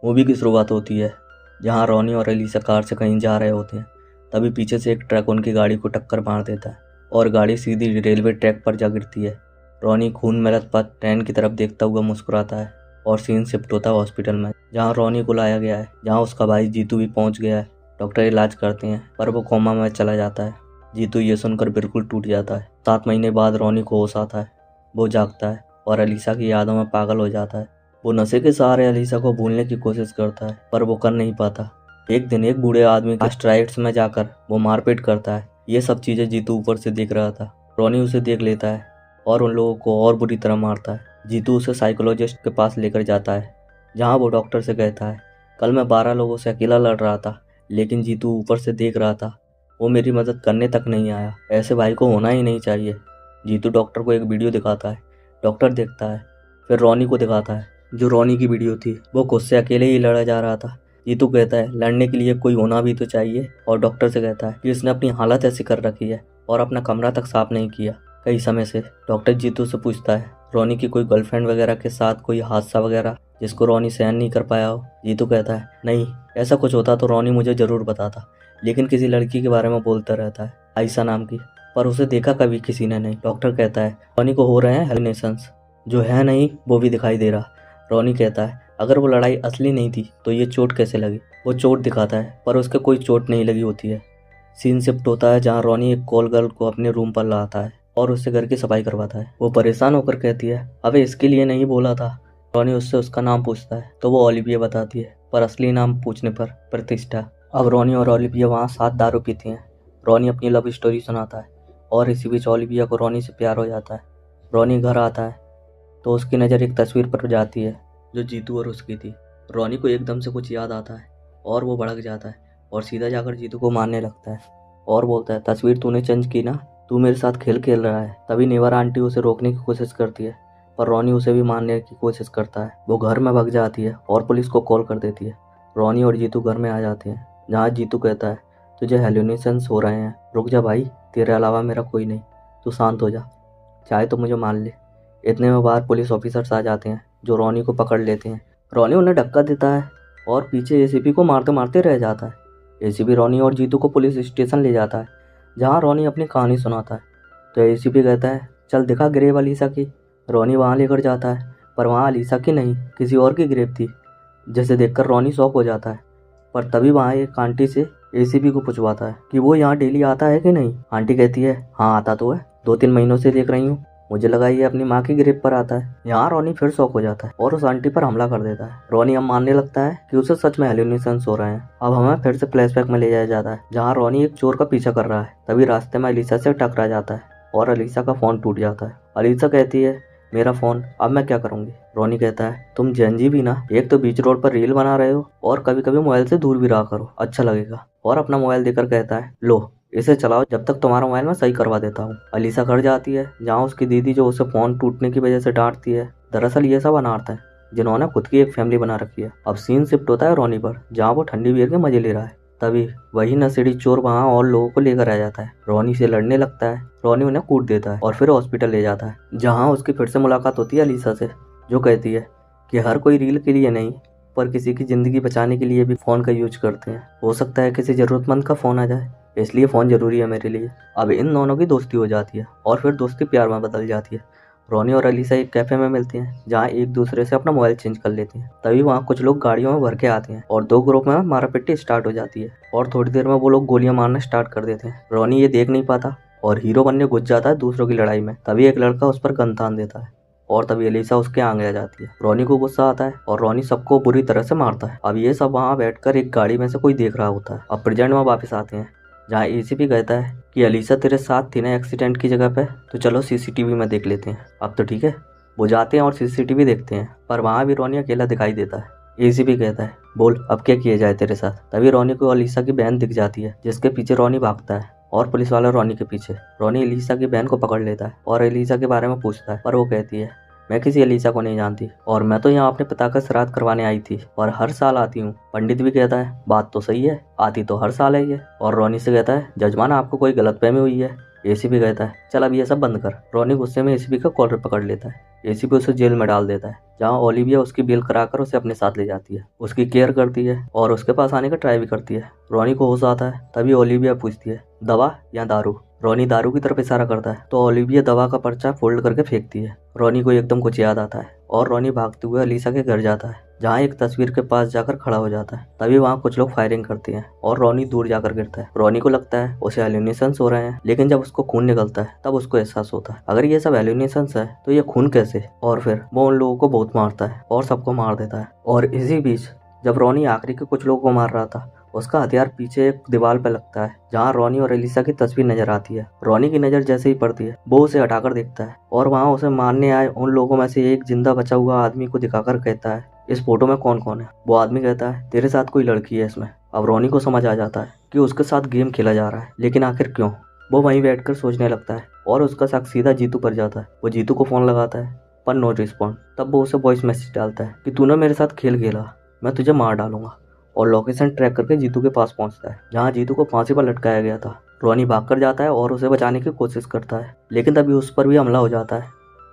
Movie की शुरुआत होती है जहां रॉनी और एलिसा कार से कहीं जा रहे होते हैं। तभी पीछे से एक ट्रक उनकी गाड़ी को टक्कर मार देता है और गाड़ी सीधी रेलवे ट्रैक पर जा गिरती है। रॉनी खून में लथपथ ट्रेन की तरफ देखता हुआ मुस्कुराता है और सीन शिफ्ट होता है हॉस्पिटल में, जहां रॉनी को लाया गया है, जहां उसका भाई जीतू भी पहुंच गया है। डॉक्टर इलाज करते हैं पर वो कोमा में चला जाता है। जीतू ये सुनकर बिल्कुल टूट जाता है। 7 महीने बाद रॉनी को होश आता है। वो जागता है और एलिसा की यादों में पागल हो जाता है। वो नशे के सहारे एलिसा को भूलने की कोशिश करता है पर वो कर नहीं पाता। एक दिन एक बूढ़े आदमी के स्ट्राइड्स में जाकर वो मारपीट करता है। ये सब चीजें जीतू ऊपर से देख रहा था। रॉनी उसे देख लेता है और उन लोगों को और बुरी तरह मारता है। जीतू उसे साइकोलॉजिस्ट के पास लेकर जाता है, जहाँ वो डॉक्टर से कहता है, कल मैं 12 लोगों से अकेला लड़ रहा था, लेकिन जीतू ऊपर से देख रहा था। वो मेरी मदद करने तक नहीं आया। ऐसे भाई को होना ही नहीं चाहिए। जीतू डॉक्टर को एक वीडियो दिखाता है। डॉक्टर देखता है, फिर रॉनी को दिखाता है। जो रॉनी की वीडियो थी, वो खुद से अकेले ही लड़ा जा रहा था। जीतू कहता है लड़ने के लिए कोई होना भी तो चाहिए, और डॉक्टर से कहता है कि इसने अपनी हालत ऐसी कर रखी है और अपना कमरा तक साफ नहीं किया कई समय से। डॉक्टर जीतू से पूछता है रॉनी की कोई गर्लफ्रेंड वगैरह के साथ कोई हादसा वगैरह जिसको रॉनी सहन नहीं कर पाया हो। जीतू कहता है नहीं, ऐसा कुछ होता तो रॉनी मुझे जरूर बताता, लेकिन किसी लड़की के बारे में बोलता रहता है, आयशा नाम की, पर उसे देखा कभी किसी ने नहीं। डॉक्टर कहता है रॉनी को हो रहे हैं हेलुसिनेशंस, जो है नहीं वो भी दिखाई दे रहा। रॉनी कहता है अगर वो लड़ाई असली नहीं थी तो ये चोट कैसे लगी। वो चोट दिखाता है पर उसके कोई चोट नहीं लगी होती है। सीन शिफ्ट होता है जहाँ रॉनी एक कॉल गर्ल को अपने रूम पर लाता है और उससे घर की सफाई करवाता है। वो परेशान होकर कहती है अबे इसके लिए नहीं बोला था। रॉनी उससे उसका नाम पूछता है तो वो ओलिविया बताती है, पर असली नाम पूछने पर प्रतिष्ठा। अब रॉनी और ओलिविया वहाँ साथ दारू पीती हैं। रॉनी अपनी लव स्टोरी सुनाता है और इसी बीच ओलिविया को रॉनी से प्यार हो जाता है। रॉनी घर आता है तो उसकी नज़र एक तस्वीर पर जाती है जो जीतू और उसकी थी। रॉनी को एकदम से कुछ याद आता है और वो भड़क जाता है और सीधा जाकर जीतू को मारने लगता है और बोलता है तस्वीर तूने चेंज की ना, तू मेरे साथ खेल रहा है। तभी नेवर आंटी उसे रोकने की कोशिश करती है पर रॉनी उसे भी मारने की कोशिश करता है। वो घर में भाग जाती है और पुलिस को कॉल कर देती है। रॉनी और जीतू घर में आ जाते हैं, जहाँ जीतू कहता है तुझे हेलुसिनेशंस हो रहे हैं, रुक जा भाई, तेरे अलावा मेरा कोई नहीं, तू शांत हो जा, चाहे तो मुझे मार ले। इतने में बाहर पुलिस ऑफिसर्स आ जाते हैं जो रॉनी को पकड़ लेते हैं। रॉनी उन्हें धक्का देता है और पीछे एसीपी को मारते मारते रह जाता है। एसीपी रॉनी और जीतू को पुलिस स्टेशन ले जाता है, जहाँ रॉनी अपनी कहानी सुनाता है। तो एसीपी कहता है चल दिखा ग्रेव अलीसा की। रॉनी वहाँ लेकर जाता है पर वहाँ अलीसा की नहीं, किसी और की ग्रेव थी, जिसे देखकर रॉनी शॉक हो जाता है। पर तभी वहाँ एक आंटी से एसीपी को पूछवाता है कि वो यहाँ डेली आता है कि नहीं। आंटी कहती है हाँ आता तो है, 2-3 महीनों से देख रही हूँ, मुझे लगा ये अपनी माँ की ग्रेव पर आता है। यहाँ रॉनी फिर शॉक हो जाता है और उस आंटी पर हमला कर देता है। रॉनी अब मानने लगता है कि उसे सच में हेलुसिनेशंस हो रहे हैं। अब हमें फिर से फ्लैशबैक में ले जाया जाता है, जहाँ रॉनी एक चोर का पीछा कर रहा है। तभी रास्ते में अलीसा से टकरा जाता है और अलीसा का फोन टूट जाता है। अलीसा कहती है मेरा फोन, अब मैं क्या करूंगी। रॉनी कहता है तुम जेनजी भी ना, एक तो बीच रोड पर रील बना रहे हो और कभी कभी मोबाइल से दूर भी रहा करो, अच्छा लगेगा। और अपना मोबाइल देकर कहता है लो इसे चलाओ, जब तक तुम्हारा मोबाइल मैं सही करवा देता हूँ। अलीसा घर जाती है, जहाँ उसकी दीदी जो उसे फोन टूटने की वजह से डांटती है, दरअसल ये सब अनार्थ है जिन्होंने खुद की एक फैमिली बना रखी है। अब सीन शिफ्ट होता है रॉनी पर, जहाँ वो ठंडी बियर के मजे ले रहा है। तभी वही नशेड़ी चोर वहाँ और लोगों को लेकर आ जाता है। रॉनी से लड़ने लगता है। रॉनी उन्हें कूट देता है और फिर हॉस्पिटल ले जाता है, जहाँ उसकी फिर से मुलाकात होती है अलीसा से, जो कहती है कि हर कोई रील के लिए नहीं पर किसी की जिंदगी बचाने के लिए भी फोन का यूज करते हैं। हो सकता है किसी जरूरतमंद का फोन आ जाए, इसलिए फ़ोन ज़रूरी है मेरे लिए। अब इन दोनों की दोस्ती हो जाती है और फिर दोस्ती प्यार में बदल जाती है। रॉनी और अलीसा एक कैफ़े में मिलती हैं, जहाँ एक दूसरे से अपना मोबाइल चेंज कर लेती हैं। तभी वहाँ कुछ लोग गाड़ियों में भर के आते हैं और 2 ग्रुप में मारापिट्टी स्टार्ट हो जाती है और थोड़ी देर में वो लोग गोलियां मारना स्टार्ट कर देते हैं। रॉनी ये देख नहीं पाता और हीरो बनने घुस जाता है दूसरों की लड़ाई में। तभी एक लड़का उस पर गन तान देता है और तभी अलीसा उसके आगे आ जाती है। रॉनी को गुस्सा आता है और रॉनी सबको बुरी तरह से मारता है। अब ये सब वहाँ बैठकर एक गाड़ी में से कोई देख रहा होता है। अब प्रेजेंट में वापस आते हैं, जहाँ एसीपी कहता है कि अलीसा तेरे साथ थी ना एक्सीडेंट की जगह पे, तो चलो सीसीटीवी में देख लेते हैं। अब तो ठीक है, वो जाते हैं और सीसीटीवी देखते हैं, पर वहाँ भी रॉनी अकेला दिखाई देता है। एसीपी कहता है बोल अब क्या किया जाए तेरे साथ। तभी रॉनी को अलीसा की बहन दिख जाती है, जिसके पीछे रॉनी भागता है और पुलिस वाला रॉनी के पीछे। रॉनी अलीसा की बहन को पकड़ लेता है और अलीसा के बारे में पूछता है, पर वो कहती है मैं किसी अलीसा को नहीं जानती और मैं तो यहाँ अपने पिता का श्राद्ध करवाने आई थी और हर साल आती हूँ। पंडित भी कहता है बात तो सही है, आती तो हर साल है ये। और रॉनी से कहता है जजमान आपको कोई गलतफहमी हुई है, एसीपी कहता है चल अब ये सब बंद कर। रॉनी गुस्से में एसीपी का कॉलर पकड़ लेता है। एसीपी उसे जेल में डाल देता है, जहाँ ओलिविया उसकी बेल कराकर उसे अपने साथ ले जाती है, उसकी केयर करती है और उसके पास आने का ट्राई भी करती है। रॉनी को होश आता है, तभी ओलिविया पूछती है दवा या दारू। रॉनी दारू की तरफ इशारा करता है तो ओलिविया दवा का पर्चा फोल्ड करके फेंकती है। रॉनी को एकदम कुछ याद आता है और रॉनी भागते हुए अलीसा के घर जाता है, जहाँ एक तस्वीर के पास जाकर खड़ा हो जाता है। तभी वहाँ कुछ लोग फायरिंग करते हैं और रॉनी दूर जाकर गिरता है। रॉनी को लगता है उसे हेलुसिनेशंस हो रहे हैं, लेकिन जब उसको खून निकलता है तब उसको एहसास होता है अगर ये सब हेलुसिनेशंस है तो ये खून कैसे। और फिर वो उन लोगों को बहुत मारता है और सबको मार देता है। और इसी बीच जब रॉनी आखिरी के कुछ लोगों को मार रहा था, उसका हथियार पीछे एक दीवार पे लगता है, जहाँ रॉनी और एलिसा की तस्वीर नजर आती है। रॉनी की नजर जैसे ही पड़ती है वो उसे हटाकर देखता है और वहाँ उसे मारने आए उन लोगों में से एक जिंदा बचा हुआ आदमी को दिखाकर कहता है इस फोटो में कौन कौन है। वो आदमी कहता है तेरे साथ कोई लड़की है इसमें। अब रॉनी को समझ आ जाता है कि उसके साथ गेम खेला जा रहा है, लेकिन आखिर क्यों। वो वहीं बैठकर सोचने लगता है और उसका शक सीधा जीतू पर जाता है। वो जीतू को फोन लगाता है पर नो रिस्पॉन्ड। तब वो उसे वॉइस मैसेज डालता है कि तूने मेरे साथ खेल खेला, मैं तुझे मार डालूंगा। और लोकेशन ट्रैक करके जीतू के पास पहुंचता है, जहां जीतू को फांसी पर लटकाया गया था। रॉनी भागकर जाता है और उसे बचाने की कोशिश करता है, लेकिन तभी उस पर भी हमला हो जाता है।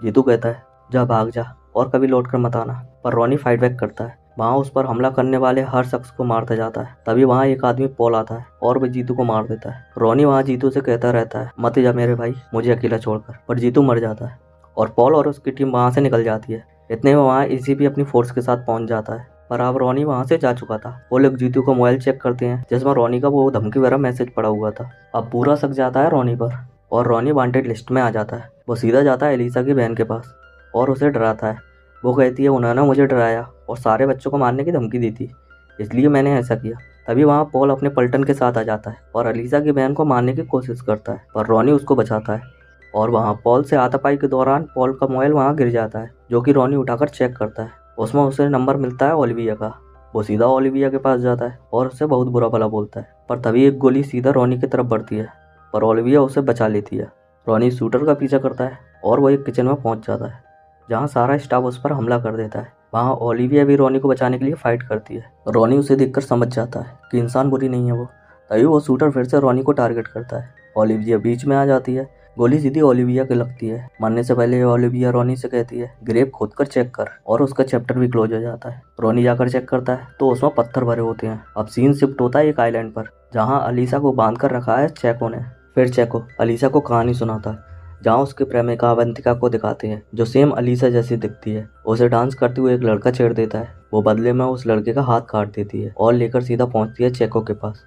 जीतू कहता है जा भाग जा और कभी लौट कर मत आना, पर रॉनी फाइट बैक करता है। वहाँ उस पर हमला करने वाले हर शख्स को मारता जाता है। तभी वहाँ एक आदमी पॉल आता है और वह जीतू को मार देता है। रॉनी वहाँ जीतू से कहता रहता है मत जा मेरे भाई, मुझे अकेला छोड़कर, पर जीतू मर जाता है और पॉल और उसकी टीम वहाँ से निकल जाती है। इतने में वहाँ एसीपी अपनी फोर्स के साथ पहुंच जाता है, पर अब रॉनी वहाँ से जा चुका था। वो लोग जीतू का मोबाइल चेक करते हैं, जिसमें रॉनी का वो धमकी भरा मैसेज पड़ा हुआ था। अब पूरा शक जाता है रॉनी पर और रॉनी वांटेड लिस्ट में आ जाता है। वो सीधा जाता है एलिसा की बहन के पास और उसे डराता है। वो कहती है उन्होंने मुझे डराया और सारे बच्चों को मारने की धमकी दी थी, इसलिए मैंने ऐसा किया। तभी वहाँ पॉल अपने पलटन के साथ आ जाता है और एलिसा की बहन को मारने की कोशिश करता है, पर रॉनी उसको बचाता है। और वहाँ पॉल से हाथापाई के दौरान पॉल का मोबाइल वहाँ गिर जाता है, जो कि रॉनी उठाकर चेक करता है। उसमें उसे नंबर मिलता है ओलिविया का। वो सीधा ओलिविया के पास जाता है और उससे बहुत बुरा भला बोलता है, पर तभी एक गोली सीधा रॉनी की तरफ बढ़ती है, पर ओलिविया उसे बचा लेती है। रॉनी शूटर का पीछा करता है और वो एक किचन में पहुंच जाता है, जहां सारा स्टाफ उस पर हमला कर देता है। वहां ओलिविया भी रॉनी को बचाने के लिए फाइट करती है। रॉनी उसे देखकर समझ जाता है कि इंसान बुरी नहीं है वो। तभी वो शूटर फिर से रॉनी को टारगेट करता है। ओलिविया बीच में आ जाती है, गोली सीधी ओलिविया के लगती है। मरने से पहले ओलिविया रॉनी से कहती है ग्रेव खोद कर चेक कर, और उसका चैप्टर भी क्लोज हो जाता है। रॉनी जाकर चेक करता है तो उसमें पत्थर भरे होते हैं। अब सीन शिफ्ट होता है एक आइलैंड पर, जहाँ अलीसा को बांध कर रखा है चेको ने। फिर चेको अलीसा को कहानी सुनाता है, जहाँ उसके प्रेमिका अवंतिका को दिखाते हैं, जो सेम अलीसा जैसी दिखती है। उसे डांस करते हुए एक लड़का छेड़ देता है। वो बदले में उस लड़के का हाथ काट देती है और लेकर सीधा पहुंचती है चेको के पास,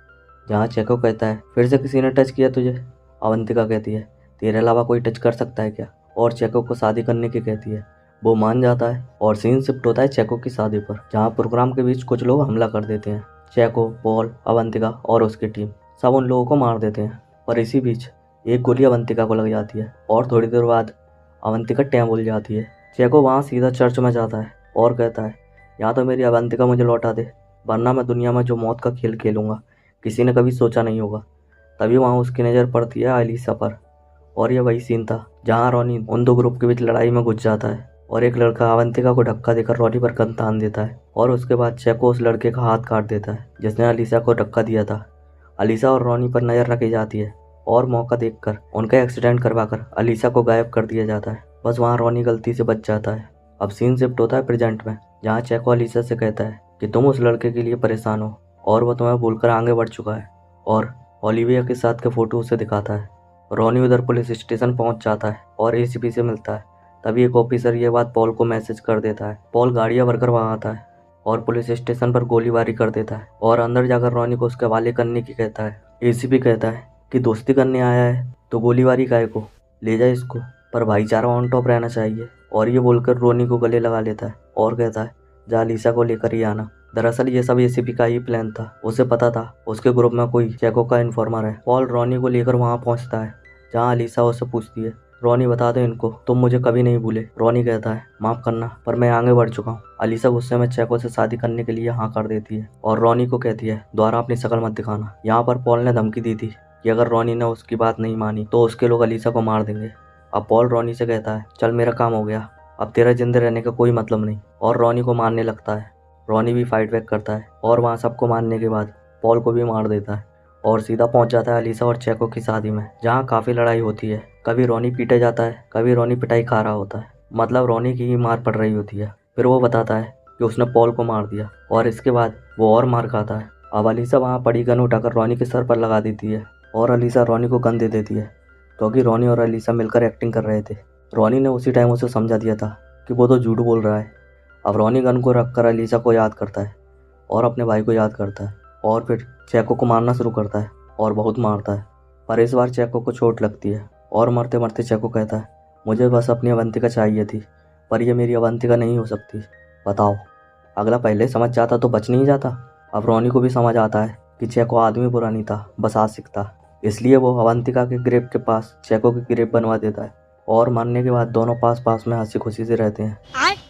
जहाँ चेको कहता है फिर से किसी ने टच किया तुझे। अवंतिका कहती है तेरे अलावा कोई टच कर सकता है क्या, और चेको को शादी करने की कहती है। वो मान जाता है और सीन शिफ्ट होता है चेको की शादी पर, जहाँ प्रोग्राम के बीच कुछ लोग हमला कर देते हैं। चेको, पॉल, अवंतिका और उसकी टीम सब उन लोगों को मार देते हैं, पर इसी बीच एक गोली अवंतिका को लग जाती है और थोड़ी देर बाद अवंतिका टैम भूल जाती है। चेको वहाँ सीधा चर्च में जाता है और कहता है या तो मेरी अवंतिका मुझे लौटा दे, वरना मैं दुनिया में जो मौत का खेल खेलूंगा किसी ने कभी सोचा नहीं होगा। तभी वहाँ उसकी नज़र पड़ती है अलीसा पर, और यह वही सीन था जहाँ रॉनी उन दो ग्रुप के बीच लड़ाई में घुस जाता है और एक लड़का अवंतिका को धक्का देकर रॉनी पर गन तान देता है, और उसके बाद चेको उस लड़के का हाथ काट देता है जिसने अलीसा को धक्का दिया था। अलीसा और रॉनी पर नज़र रखी जाती है और मौका देखकर उनका एक्सीडेंट करवाकर अलीसा को गायब कर दिया जाता है। बस वहाँ रॉनी गलती से बच जाता है। अब सीन शिफ्ट होता है प्रेजेंट में, जहाँ चेको अलीसा से कहता है कि तुम उस लड़के के लिए परेशान हो और वह तुम्हें भूलकर आगे बढ़ चुका है, और ओलिविया के साथ के फोटो उसे दिखाता है। रॉनी उधर पुलिस स्टेशन पहुंच जाता है और एसीपी से मिलता है। तभी एक ऑफिसर ये बात पॉल को मैसेज कर देता है। पॉल गाड़ियां भरकर वहां आता है और पुलिस स्टेशन पर गोलीबारी कर देता है और अंदर जाकर रॉनी को उसके हवाले करने की कहता है। एसीपी कहता है कि दोस्ती करने आया है तो गोलीबारी काहे को, ले जाए इसको, पर भाईचारा ऑन टॉप रहना चाहिए। और ये बोलकर रॉनी को गले लगा लेता है और कहता है जा अलीसा को लेकर ही आना। दरअसल ये सब एसीपी का ही प्लान था। उसे पता था उसके ग्रुप में कोई चेको का इन्फॉर्मर है। पॉल रॉनी को लेकर वहां पहुंचता है, जहां अलीसा उससे पूछती है रॉनी बता दो इनको तुम मुझे कभी नहीं भूले। रॉनी कहता है माफ करना पर मैं आगे बढ़ चुका हूँ। अलीसा गुस्से में चेको से शादी करने के लिए हाँ कर देती है और रॉनी को कहती है दोबारा अपनी शक्ल मत दिखाना। यहाँ पर पॉल ने धमकी दी थी कि अगर रॉनी ने उसकी बात नहीं मानी तो उसके लोग अलीसा को मार देंगे। अब पॉल रॉनी से कहता है चल मेरा काम हो गया, अब तेरा जिंदा रहने का कोई मतलब नहीं, और रॉनी को मारने लगता है। रॉनी भी फाइट बैक करता है और वहाँ सबको मारने के बाद पॉल को भी मार देता है। और सीधा पहुंच जाता है अलीसा और चेको की शादी में, जहां काफ़ी लड़ाई होती है। कभी रोनी पीटे जाता है, कभी रोनी पिटाई खा रहा होता है, मतलब रोनी की ही मार पड़ रही होती है। फिर वो बताता है कि उसने पॉल को मार दिया और इसके बाद वो और मार खाता है। अब अलीसा वहाँ पड़ी गन उठाकर रोनी के सर पर लगा देती है और अलीसा रोनी को गन दे देती है, क्योंकि रोनी और अलीसा मिलकर एक्टिंग कर रहे थे। रोनी ने उसी टाइम उसे समझा दिया था कि वो तो झूठ बोल रहा है। अब रोनी गन को रखकर अलीसा को याद करता है और अपने भाई को याद करता है और फिर चेको को मारना शुरू करता है और बहुत मारता है। पर इस बार चेको को चोट लगती है और मरते मरते चेको कहता है, मुझे बस अपनी अवंतिका चाहिए थी, पर ये मेरी अवंतिका नहीं हो सकती। बताओ, अगला पहले समझ जाता तो बच नहीं जाता। अब रोनी को भी समझ आता है कि चेको आदमी बुरा नहीं था, बस आशिक था। इसलिए वो अवंतिका के ग्रेव के पास चेको की ग्रेव बनवा देता है और मरने के बाद दोनों पास पास में हंसी खुशी से रहते हैं।